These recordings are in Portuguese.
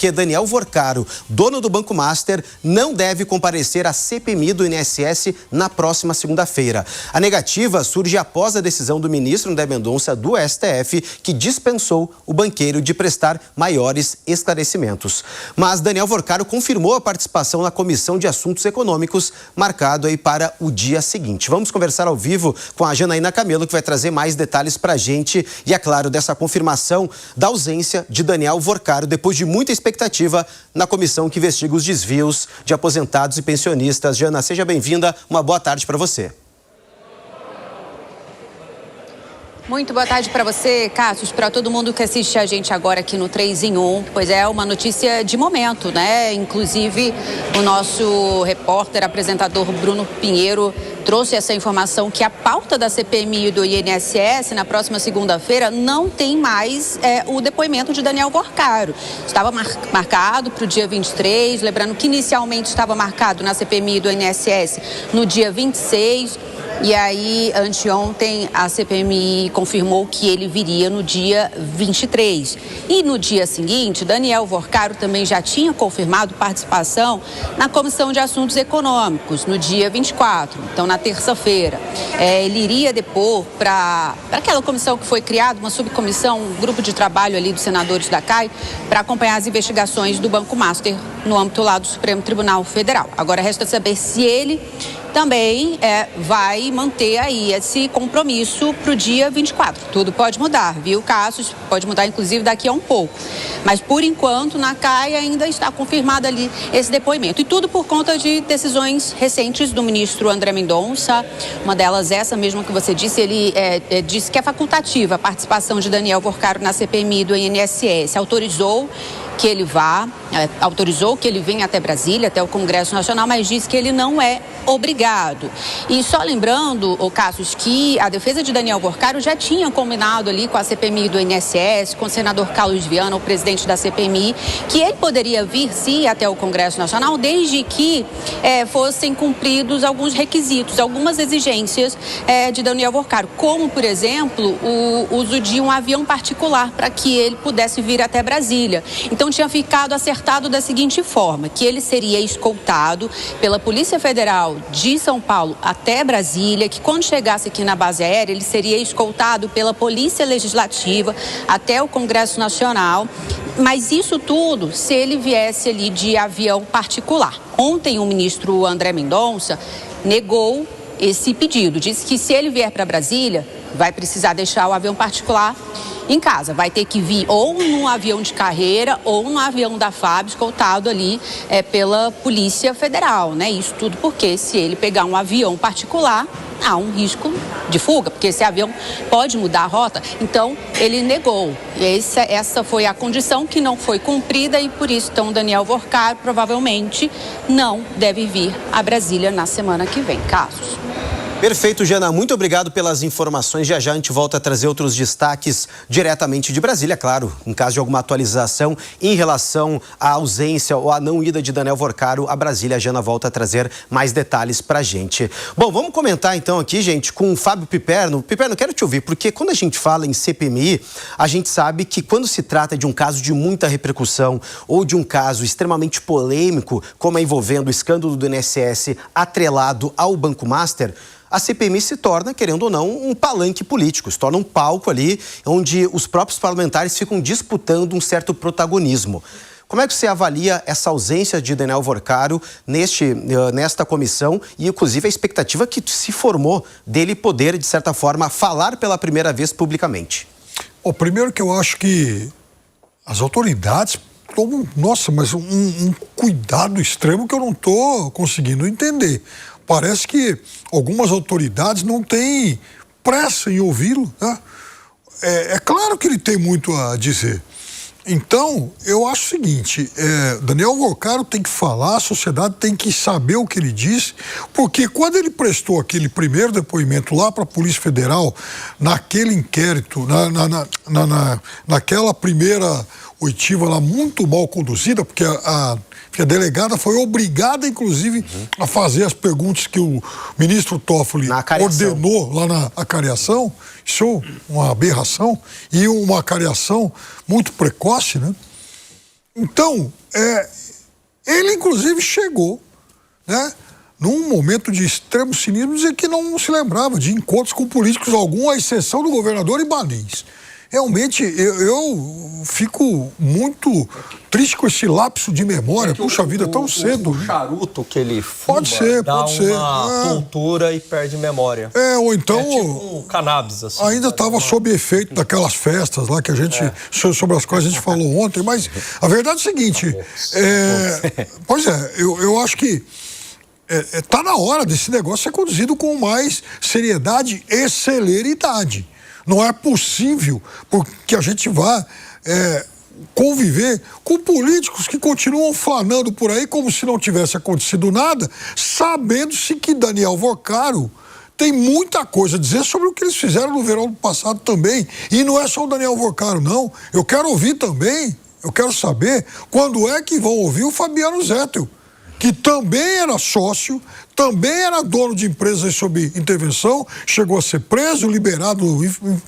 que Daniel Vorcaro, dono do Banco Master, não deve comparecer à CPMI do INSS na próxima segunda-feira. A negativa surge após a decisão do ministro André Mendonça do STF, que dispensou o banqueiro de prestar maiores esclarecimentos. Mas Daniel Vorcaro confirmou a participação na Comissão de Assuntos Econômicos, marcado aí para o dia seguinte. Vamos conversar ao vivo com a Janaína Camelo, que vai trazer mais detalhes para a gente e, é claro, dessa confirmação da ausência de Daniel Vorcaro, depois de muita expectativa na comissão que investiga os desvios de aposentados e pensionistas. Jana, seja bem-vinda. Uma boa tarde para você. Muito boa tarde para você, Cassius, para todo mundo que assiste a gente agora aqui no 3 em 1. Pois é, uma notícia de momento, né? Inclusive, o nosso repórter, apresentador Bruno Pinheiro, trouxe essa informação que a pauta da CPMI do INSS na próxima segunda-feira não tem mais o depoimento de Daniel Vorcaro. Estava marcado para o dia 23, lembrando que inicialmente estava marcado na CPMI do INSS no dia 26. E aí, anteontem, a CPMI confirmou que ele viria no dia 23. E no dia seguinte, Daniel Vorcaro também já tinha confirmado participação na Comissão de Assuntos Econômicos, no dia 24, então na terça-feira. Ele iria depor para aquela comissão que foi criada, uma subcomissão, um grupo de trabalho ali dos senadores da CAI, para acompanhar as investigações do Banco Master no âmbito lá do Supremo Tribunal Federal. Agora resta saber se ele também vai manter aí esse compromisso para o dia 24. Tudo pode mudar, viu, Cassius? Pode mudar, inclusive, daqui a um pouco. Mas, por enquanto, na CAI ainda está confirmado ali esse depoimento. E tudo por conta de decisões recentes do ministro André Mendonça. Uma delas, essa mesma que você disse, ele disse que é facultativa a participação de Daniel Vorcaro na CPMI do INSS. Autorizou que ele vá, autorizou que ele venha até Brasília, até o Congresso Nacional, mas disse que ele não é obrigado. E só lembrando, Cassius, que a defesa de Daniel Vorcaro já tinha combinado ali com a CPMI do INSS, com o senador Carlos Viana, o presidente da CPMI, que ele poderia vir, sim, até o Congresso Nacional, desde que fossem cumpridos alguns requisitos, algumas exigências de Daniel Vorcaro, como, por exemplo, o uso de um avião particular para que ele pudesse vir até Brasília. Então, tinha ficado acertado da seguinte forma, que ele seria escoltado pela Polícia Federal de São Paulo até Brasília, que quando chegasse aqui na base aérea, ele seria escoltado pela Polícia Legislativa até o Congresso Nacional, mas isso tudo se ele viesse ali de avião particular. Ontem o ministro André Mendonça negou esse pedido, disse que se ele vier para Brasília, vai precisar deixar o avião particular em casa, vai ter que vir ou num avião de carreira ou num avião da FAB escoltado ali pela Polícia Federal, né? Isso tudo porque se ele pegar um avião particular, há um risco de fuga, porque esse avião pode mudar a rota. Então, ele negou. Essa foi a condição que não foi cumprida e por isso, então, Daniel Vorcaro provavelmente não deve vir a Brasília na semana que vem. Casos. Perfeito, Jana. Muito obrigado pelas informações. Já já a gente volta a trazer outros destaques diretamente de Brasília, claro, em caso de alguma atualização em relação à ausência ou à não ida de Daniel Vorcaro a Brasília. A Jana volta a trazer mais detalhes pra gente. Bom, vamos comentar então aqui, gente, com o Fábio Piperno. Piperno, quero te ouvir, porque quando a gente fala em CPMI, a gente sabe que quando se trata de um caso de muita repercussão ou de um caso extremamente polêmico, como é envolvendo o escândalo do INSS atrelado ao Banco Master, a CPMI se torna, querendo ou não, um palanque político, se torna um palco ali onde os próprios parlamentares ficam disputando um certo protagonismo. Como é que você avalia essa ausência de Daniel Vorcaro nesta comissão e, inclusive, a expectativa que se formou dele poder, de certa forma, falar pela primeira vez publicamente? Bom, primeiro que eu acho que as autoridades tomam, mas um cuidado extremo que eu não estou conseguindo entender. Parece que algumas autoridades não têm pressa em ouvi-lo, né? É claro que ele tem muito a dizer. Então, eu acho o seguinte, Daniel Vorcaro tem que falar, a sociedade tem que saber o que ele disse, porque quando ele prestou aquele primeiro depoimento lá para a Polícia Federal, naquele inquérito, naquela primeira oitiva lá muito mal conduzida, porque a delegada foi obrigada, inclusive, a fazer as perguntas que o ministro Toffoli ordenou lá na acariação. Isso é uma aberração e uma acariação muito precoce, né? Então, ele inclusive chegou, né, num momento de extremo cinismo, dizer que não se lembrava de encontros com políticos algum, à exceção do governador Ibanez. Realmente, eu fico muito triste com esse lapso de memória. Puxa vida, tão cedo. O charuto que ele fuma dá uma tontura e perde memória. Ou então... É tipo um cannabis, assim. Ainda estava sob efeito daquelas festas lá que a gente... sobre as quais a gente falou ontem, mas a verdade é o seguinte... Pois é, eu acho que está na hora desse negócio ser conduzido com mais seriedade e celeridade. Não é possível que a gente vá conviver com políticos que continuam flanando por aí como se não tivesse acontecido nada, sabendo-se que Daniel Vocaro tem muita coisa a dizer sobre o que eles fizeram no verão do passado também. E não é só o Daniel Vocaro, não. Eu quero ouvir também, eu quero saber quando é que vão ouvir o Fabiano Zettel, que também era sócio, também era dono de empresas sob intervenção, chegou a ser preso, liberado,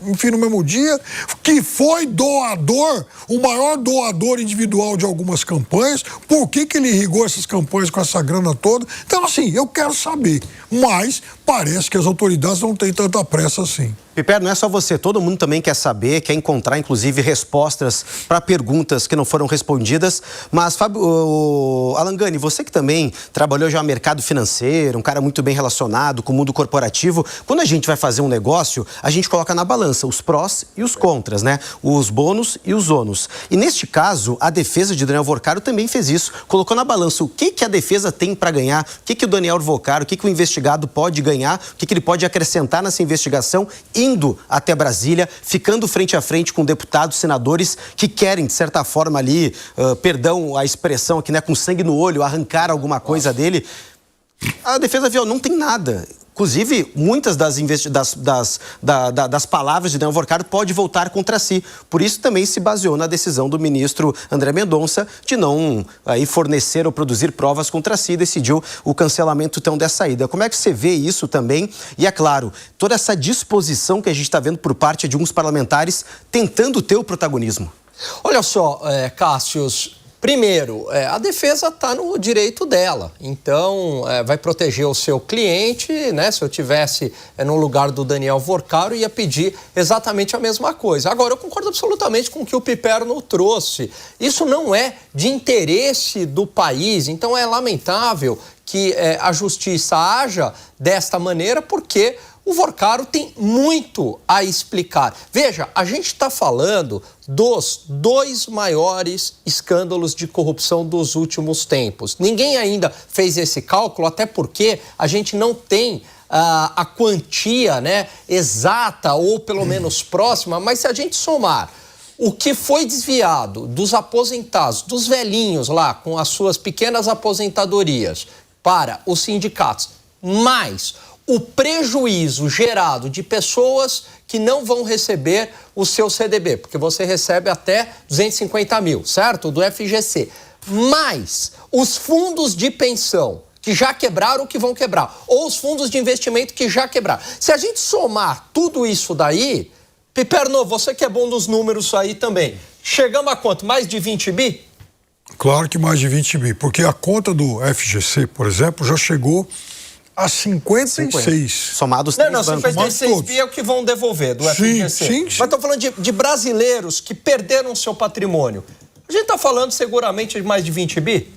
enfim, no mesmo dia, que foi doador, o maior doador individual de algumas campanhas. Por que ele irrigou essas campanhas com essa grana toda? Então, assim, eu quero saber, mas parece que as autoridades não têm tanta pressa assim. Piperno, não é só você, todo mundo também quer saber, quer encontrar, inclusive, respostas para perguntas que não foram respondidas. Mas, Fábio, Alangani, você que também trabalhou já no mercado financeiro, um cara muito bem relacionado com o mundo corporativo, quando a gente vai fazer um negócio, a gente coloca na balança os prós e os contras, né? Os bônus e os ônus. E neste caso, a defesa de Daniel Vocaro também fez isso, colocou na balança o que a defesa tem para ganhar, o que o Daniel Vocaro, o que o investigado pode ganhar, o que ele pode acrescentar nessa investigação, indo até Brasília, ficando frente a frente com deputados, senadores que querem, de certa forma ali, perdão a expressão aqui, né, com sangue no olho, arrancar alguma coisa dele. A defesa viu, não tem nada. Inclusive, muitas das palavras de Daniel Vocaro pode voltar contra si. Por isso também se baseou na decisão do ministro André Mendonça de não fornecer ou produzir provas contra si, decidiu o cancelamento então dessa ida. Como é que você vê isso também? E é claro, toda essa disposição que a gente está vendo por parte de alguns parlamentares tentando ter o protagonismo. Olha só, Cássius... Primeiro, a defesa está no direito dela, então vai proteger o seu cliente, né? Se eu tivesse no lugar do Daniel Vocaro, ia pedir exatamente a mesma coisa. Agora, eu concordo absolutamente com o que o Piperno trouxe. Isso não é de interesse do país, então é lamentável que a justiça haja desta maneira, porque o Vocaro tem muito a explicar. Veja, a gente está falando dos 2 maiores escândalos de corrupção dos últimos tempos. Ninguém ainda fez esse cálculo, até porque a gente não tem a quantia, né, exata ou pelo menos próxima, mas se a gente somar o que foi desviado dos aposentados, dos velhinhos lá com as suas pequenas aposentadorias para os sindicatos, mais o prejuízo gerado de pessoas que não vão receber o seu CDB, porque você recebe até 250 mil, certo? Do FGC. Mais os fundos de pensão que já quebraram ou que vão quebrar, ou os fundos de investimento que já quebraram. Se a gente somar tudo isso daí, Piperno, você que é bom nos números aí também, chegamos a quanto? Mais de 20 bi? Claro que mais de 20 bi, porque a conta do FGC, por exemplo, já chegou a 56. Somados três bancos. 56 bi é o que vão devolver do FGC. Sim. Mas estou falando de brasileiros que perderam seu patrimônio. A gente está falando seguramente de mais de 20 bi?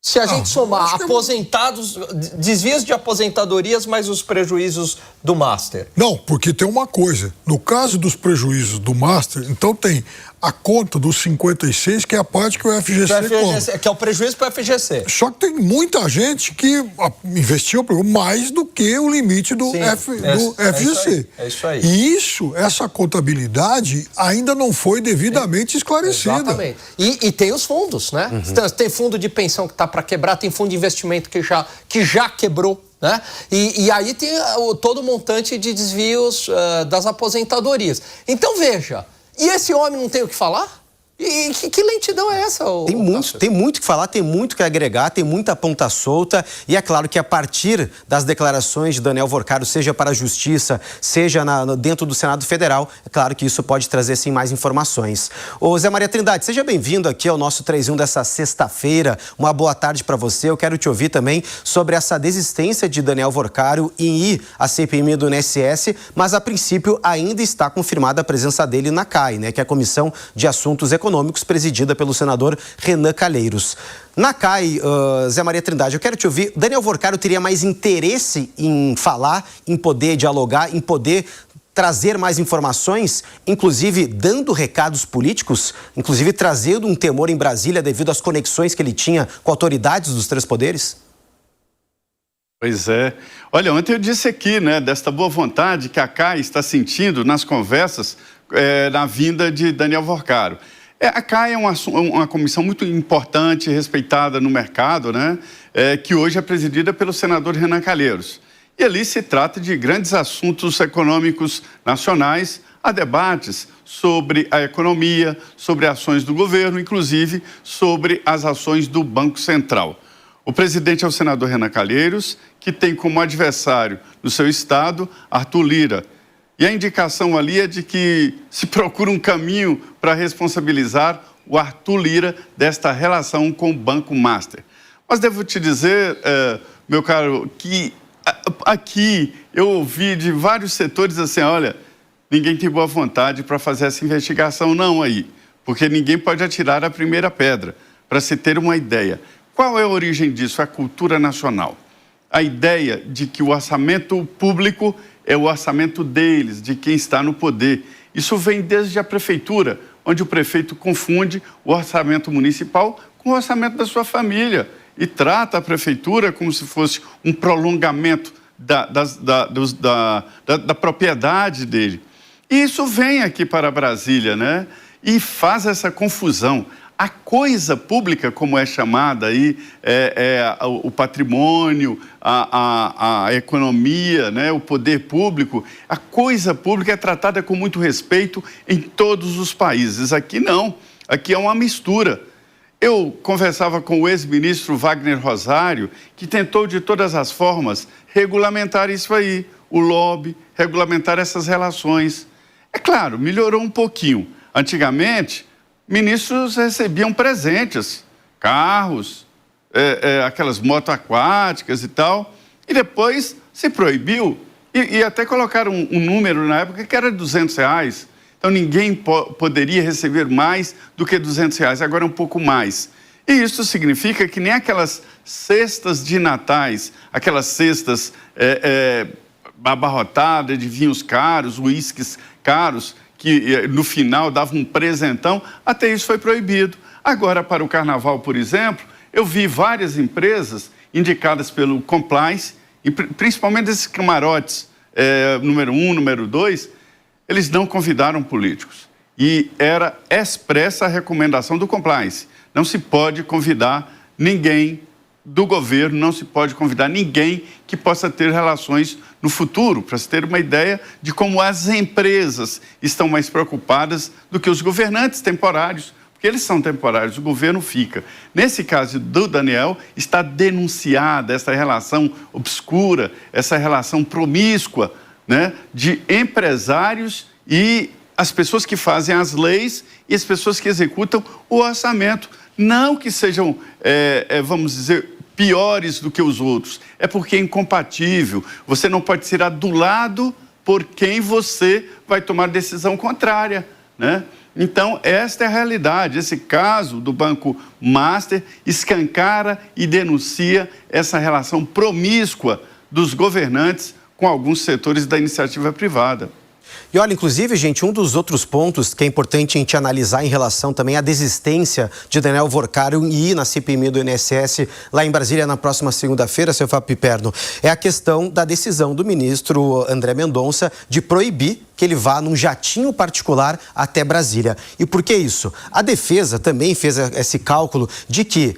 Se a gente somar aposentados, desvios de aposentadorias, mais os prejuízos do Master. Não, porque tem uma coisa. No caso dos prejuízos do Master, então tem a conta dos 56, que é a parte que o FGC compra. Que é o prejuízo para o FGC. Só que tem muita gente que investiu mais do que o limite do FGC. É isso aí. E essa contabilidade ainda não foi devidamente esclarecida. Exatamente. E tem os fundos, né? Uhum. Tem fundo de pensão que está para quebrar, tem fundo de investimento que já quebrou, né? E aí tem todo o montante de desvios das aposentadorias. Então, veja, e esse homem não tem o que falar? E que lentidão é essa? Tem muito que falar, tem muito que agregar, tem muita ponta solta. E é claro que a partir das declarações de Daniel Worcaro, seja para a Justiça, seja dentro do Senado Federal, é claro que isso pode trazer sim mais informações. Ô Zé Maria Trindade, seja bem-vindo aqui ao nosso 3 em 1 dessa sexta-feira. Uma boa tarde para você. Eu quero te ouvir também sobre essa desistência de Daniel Worcaro em ir à CPMI do INSS, mas a princípio ainda está confirmada a presença dele na CAI, né, que é a Comissão de Assuntos Econômicos, presidida pelo senador Renan Calheiros. Na CAI, Zé Maria Trindade, eu quero te ouvir. Daniel Worcaro teria mais interesse em falar, em poder dialogar, em poder trazer mais informações, inclusive dando recados políticos, inclusive trazendo um temor em Brasília devido às conexões que ele tinha com autoridades dos 3 poderes? Pois é. Olha, ontem eu disse aqui, né, desta boa vontade que a CAI está sentindo nas conversas na vinda de Daniel Worcaro. A CAI é uma comissão muito importante, respeitada no mercado, né, que hoje é presidida pelo senador Renan Calheiros. E ali se trata de grandes assuntos econômicos nacionais, há debates sobre a economia, sobre ações do governo, inclusive sobre as ações do Banco Central. O presidente é o senador Renan Calheiros, que tem como adversário no seu estado Arthur Lira. E a indicação ali é de que se procura um caminho para responsabilizar o Arthur Lira desta relação com o Banco Master. Mas devo te dizer, meu caro, que aqui eu ouvi de vários setores assim, olha, ninguém tem boa vontade para fazer essa investigação não aí, porque ninguém pode atirar a primeira pedra. Para se ter uma ideia, qual é a origem disso? A cultura nacional. A ideia de que o orçamento público é o orçamento deles, de quem está no poder. Isso vem desde a prefeitura, onde o prefeito confunde o orçamento municipal com o orçamento da sua família e trata a prefeitura como se fosse um prolongamento da propriedade dele. E isso vem aqui para Brasília, né? E faz essa confusão. A coisa pública, como é chamada aí, o patrimônio, a economia, né, o poder público, a coisa pública é tratada com muito respeito em todos os países. Aqui não, aqui é uma mistura. Eu conversava com o ex-ministro Wagner Rosário, que tentou de todas as formas regulamentar isso aí, o lobby, regulamentar essas relações. É claro, melhorou um pouquinho. Antigamente, ministros recebiam presentes, carros, aquelas motos aquáticas e tal, e depois se proibiu, e até colocaram um número na época que era R$200, então ninguém poderia receber mais do que R$200, agora é um pouco mais. E isso significa que nem aquelas cestas de natais, aquelas cestas abarrotadas de vinhos caros, uísques caros, que no final dava um presentão, até isso foi proibido. Agora, para o carnaval, por exemplo, eu vi várias empresas indicadas pelo Compliance, principalmente esses camarotes, número 1, número 2, eles não convidaram políticos. E era expressa a recomendação do Compliance. Não se pode convidar ninguém do governo, não se pode convidar ninguém que possa ter relações no futuro, para se ter uma ideia de como as empresas estão mais preocupadas do que os governantes temporários, porque eles são temporários, o governo fica. Nesse caso do Daniel, está denunciada essa relação obscura, essa relação promíscua, né, de empresários e as pessoas que fazem as leis e as pessoas que executam o orçamento. Não que sejam, vamos dizer, piores do que os outros. É porque é incompatível. Você não pode ser adulado por quem você vai tomar decisão contrária, né? Então, esta é a realidade. Esse caso do Banco Master escancara e denuncia essa relação promíscua dos governantes com alguns setores da iniciativa privada. E olha, inclusive, gente, um dos outros pontos que é importante a gente analisar em relação também à desistência de Daniel Worcaro em ir na CPMI do INSS lá em Brasília na próxima segunda-feira, seu Fábio Piperno, é a questão da decisão do ministro André Mendonça de proibir que ele vá num jatinho particular até Brasília. E por que isso? A defesa também fez esse cálculo de que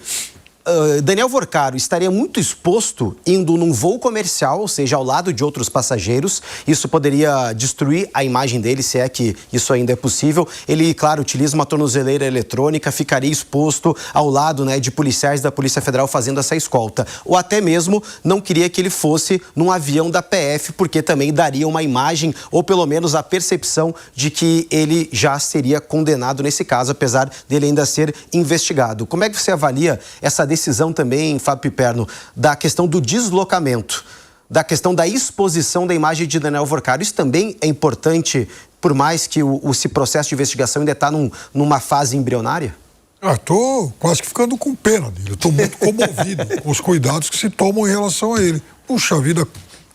Daniel Vorcaro estaria muito exposto indo num voo comercial, ou seja, ao lado de outros passageiros. Isso poderia destruir a imagem dele, se é que isso ainda é possível. Ele, claro, utiliza uma tornozeleira eletrônica, ficaria exposto ao lado, né, de policiais da Polícia Federal fazendo essa escolta. Ou até mesmo não queria que ele fosse num avião da PF, porque também daria uma imagem, ou pelo menos a percepção de que ele já seria condenado nesse caso, apesar dele ainda ser investigado. Como é que você avalia essa decisão também, Fábio Piperno, da questão do deslocamento, da questão da exposição da imagem de Daniel Vorcaro? Isso também é importante, por mais que esse processo de investigação ainda está numa fase embrionária? Estou quase que ficando com pena dele. Estou muito comovido com os cuidados que se tomam em relação a ele. Puxa vida,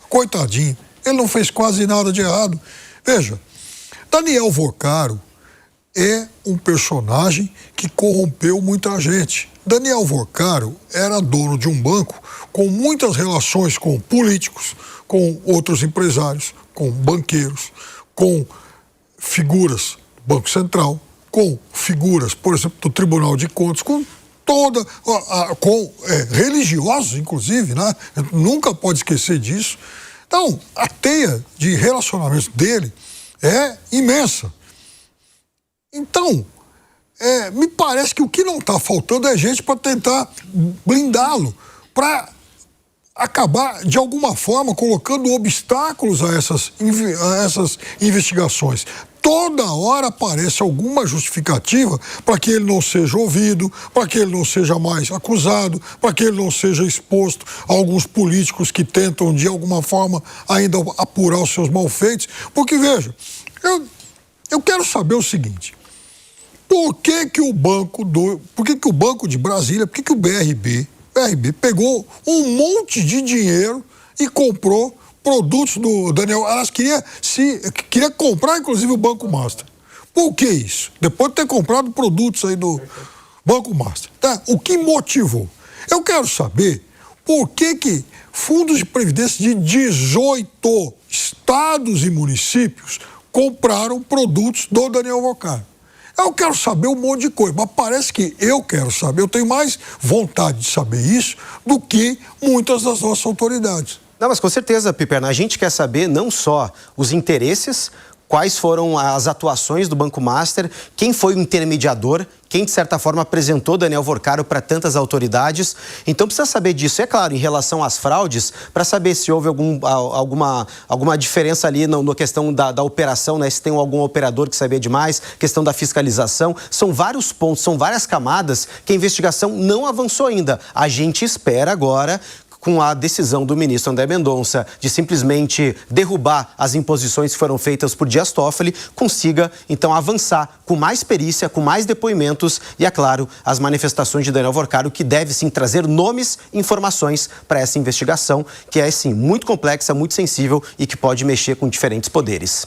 coitadinho. Ele não fez quase nada de errado. Veja, Daniel Vorcaro é um personagem que corrompeu muita gente. Daniel Vorcaro era dono de um banco com muitas relações com políticos, com outros empresários, com banqueiros, com figuras do Banco Central, com figuras, por exemplo, do Tribunal de Contas, com religiosos, inclusive, né? Nunca pode esquecer disso. Então, a teia de relacionamentos dele é imensa. Então, me parece que o que não está faltando é gente para tentar blindá-lo, para acabar, de alguma forma, colocando obstáculos a essas investigações. Toda hora aparece alguma justificativa para que ele não seja ouvido, para que ele não seja mais acusado, para que ele não seja exposto a alguns políticos que tentam, de alguma forma, ainda apurar os seus malfeitos. Porque, veja, eu quero saber o seguinte: por que o Banco de Brasília, por que o BRB pegou um monte de dinheiro e comprou produtos do Daniel? Elas queria comprar, inclusive, o Banco Master. Por que isso? Depois de ter comprado produtos aí do Banco Master. Tá? O que motivou? Eu quero saber por que fundos de previdência de 18 estados e municípios compraram produtos do Daniel Vorcaro. Eu quero saber um monte de coisa, mas parece que eu quero saber, eu tenho mais vontade de saber isso do que muitas das nossas autoridades. Não, mas com certeza, Piperno, a gente quer saber não só os interesses, quais foram as atuações do Banco Master, quem foi o intermediador, quem, de certa forma, apresentou Daniel Vorcaro para tantas autoridades. Então, precisa saber disso. É claro, em relação às fraudes, para saber se houve alguma diferença ali na questão da operação, né? Se tem algum operador que sabia demais, questão da fiscalização. São vários pontos, são várias camadas que a investigação não avançou ainda. A gente espera agora, com a decisão do ministro André Mendonça de simplesmente derrubar as imposições que foram feitas por Dias Toffoli, consiga, então, avançar com mais perícia, com mais depoimentos e, é claro, as manifestações de Daniel Vorcaro, que deve, sim, trazer nomes e informações para essa investigação, que é, sim, muito complexa, muito sensível e que pode mexer com diferentes poderes.